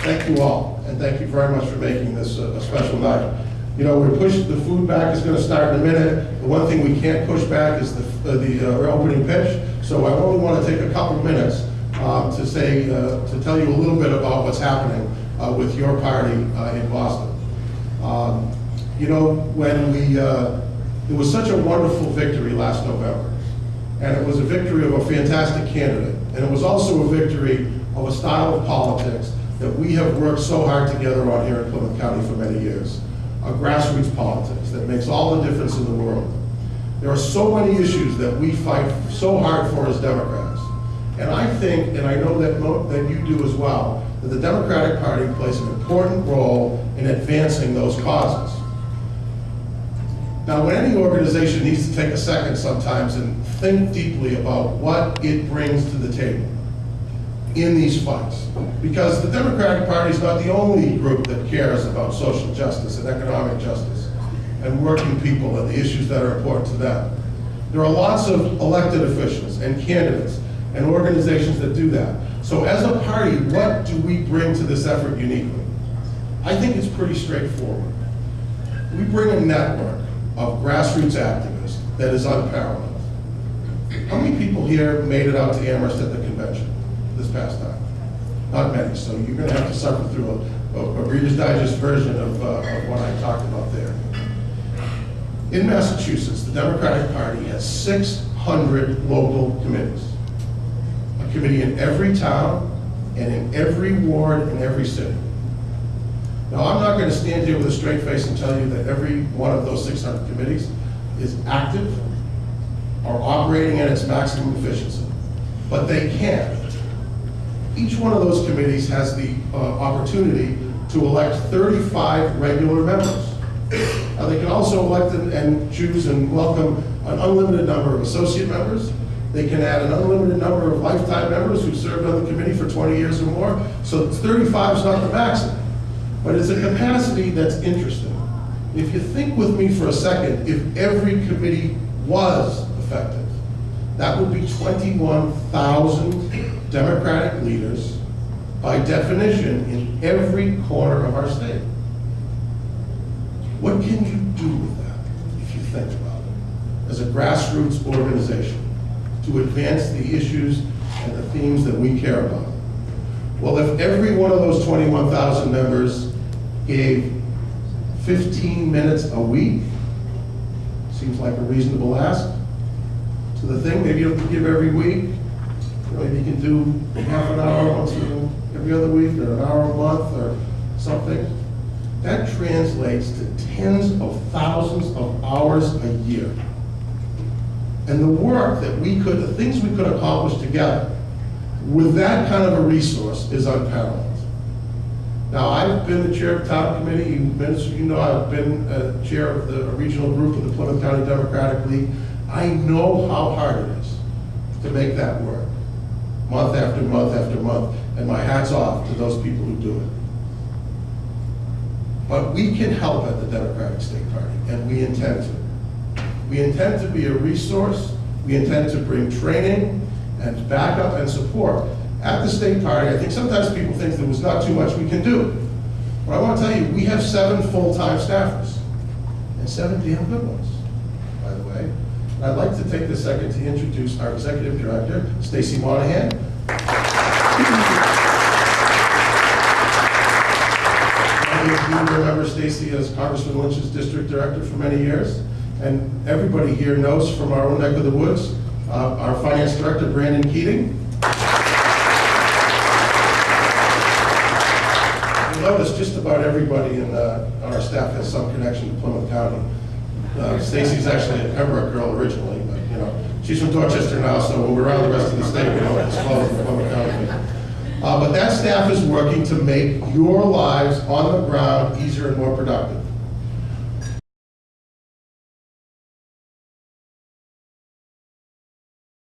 Thank you all, and thank you very much for making this a special night. You know, we're pushing, the food back is going to start in a minute. The one thing we can't push back is the opening pitch. So I only want to take a couple minutes to tell you a little bit about what's happening with your party in Boston. You know, when it was such a wonderful victory last November, and it was a victory of a fantastic candidate, and it was also a victory of a style of politics that we have worked so hard together on here in Plymouth County for many years, a grassroots politics that makes all the difference in the world. There are so many issues that we fight so hard for as Democrats. And I think, and I know that you do as well, that the Democratic Party plays an important role in advancing those causes. Now, when any organization needs to take a second sometimes and think deeply about what it brings to the table in these fights, because the Democratic Party is not the only group that cares about social justice and economic justice and working people and the issues that are important to them. There are lots of elected officials and candidates and organizations that do that. So as a party, what do we bring to this effort uniquely? I think it's pretty straightforward. We bring a network of grassroots activists that is unparalleled. How many people here made it out to Amherst at the convention this past time? Not many, so you're going to have to suffer through a Reader's Digest version of what I talked about there. In Massachusetts, the Democratic Party has 600 local committees. A committee in every town and in every ward in every city. Now, I'm not going to stand here with a straight face and tell you that every one of those 600 committees is active or operating at its maximum efficiency, but they can. Each one of those committees has the opportunity to elect 35 regular members. Now, they can also elect and choose and welcome an unlimited number of associate members. They can add an unlimited number of lifetime members who served on the committee for 20 years or more. So 35 is not the maximum, but it's a capacity that's interesting. If you think with me for a second, if every committee was effective, that would be 21,000 Democratic leaders, by definition, in every corner of our state. What can you do with that, if you think about it, as a grassroots organization, to advance the issues and the themes that we care about? Well, if every one of those 21,000 members gave 15 minutes a week, seems like a reasonable ask. So the thing, maybe you have to give every week. Maybe you can do half an hour once every other week, or an hour a month, or something. That translates to tens of thousands of hours a year. And the work that the things we could accomplish together with that kind of a resource is unparalleled. Now, I've been the chair of the town committee. You know, I've been chair of the regional group of the Plymouth County Democratic League. I know how hard it is to make that work, month after month after month, and my hat's off to those people who do it. But we can help at the Democratic State Party, and we intend to. We intend to be a resource. We intend to bring training and backup and support at the state party. I think sometimes people think there was not too much we can do. But I want to tell you, we have 7 full-time staffers, and 7 damn good ones, by the way. And I'd like to take this second to introduce our executive director, Stacey Monahan. You remember Stacey as Congressman Lynch's district director for many years, and everybody here knows from our own neck of the woods, our finance director, Brandon Keating. You'll notice just about everybody on our staff has some connection to Plymouth County. Stacey's actually a Pembroke girl originally, but you know, she's from Dorchester now, so when we're around the rest of the state, we don't disclose the Plymouth County. But that staff is working to make your lives on the ground easier and more productive.